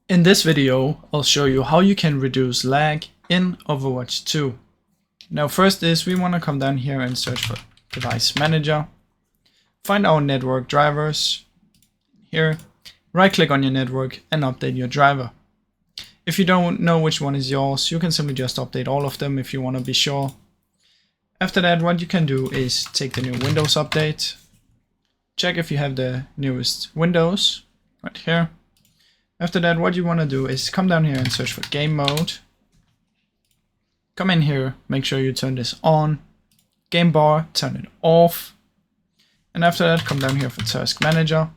In this video, I'll show you how you can reduce lag in Overwatch 2. Now first is we want to come down here and search for Device Manager. Find our network drivers here. Right click on your network and update your driver. If you don't know which one is yours, you can simply just update all of them if you want to be sure. After that, what you can do is take the new Windows update. Check if you have the newest Windows right here. After that, what you want to do is come down here and search for game mode. Come in here, make sure you turn this on. Game bar, turn it off. And after that, come down here for task manager.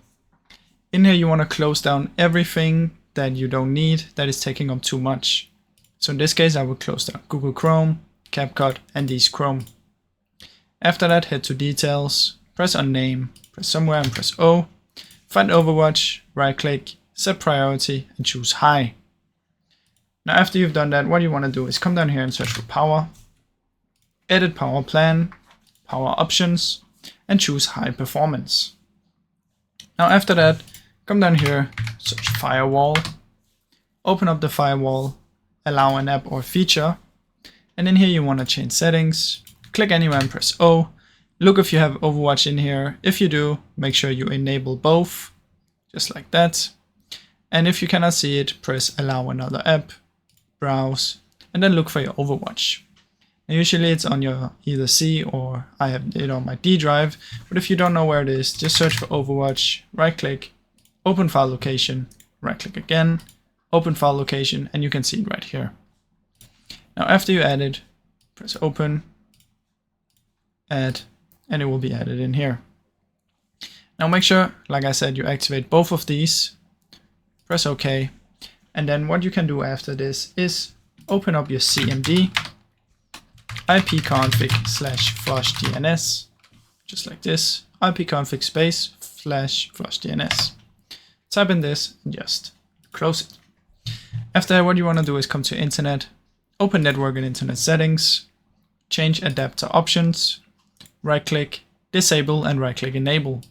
In here, you want to close down everything that you don't need, that is taking up too much. So in this case, I will close down Google Chrome, CapCut, and these Chrome. After that, head to details, press on name, press somewhere and press O. Find Overwatch, right click, set priority and choose high. Now after you've done that, what you want to do is come down here and search for power, edit power plan, power options, and choose high performance. Now after that, come down here, search firewall, open up the firewall, allow an app or feature, and in here you want to change settings, click anywhere and press O. Look if you have Overwatch in here. If you do, make sure you enable both, just like that. And if you cannot see it, press allow another app, browse, and then look for your Overwatch. Now usually it's on your either C or I have it on my D drive, but if you don't know where it is, just search for Overwatch, right click, open file location, right click again, open file location, and you can see it right here. Now after you add it, press open, add, and it will be added in here. Now make sure, like I said, you activate both of these. Press OK, and then what you can do after this is open up your CMD, ipconfig/flushdns, just like this, ipconfig space /flushdns. Type in this and just close it. After that, what you want to do is come to Internet, open Network and Internet Settings, change Adapter Options, right click, Disable, and right click Enable.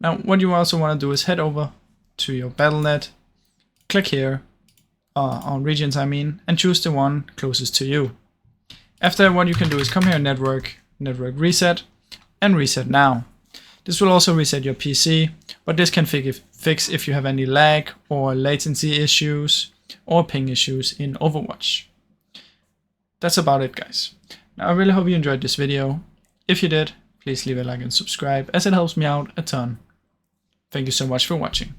Now what you also want to do is head over to your BattleNet, click here, on regions and choose the one closest to you. After what you can do is come here network reset, and reset now. This will also reset your PC, but this can fix if you have any lag or latency issues or ping issues in Overwatch. That's about it, guys. Now I really hope you enjoyed this video. If you did, please leave a like and subscribe, as it helps me out a ton. Thank you so much for watching.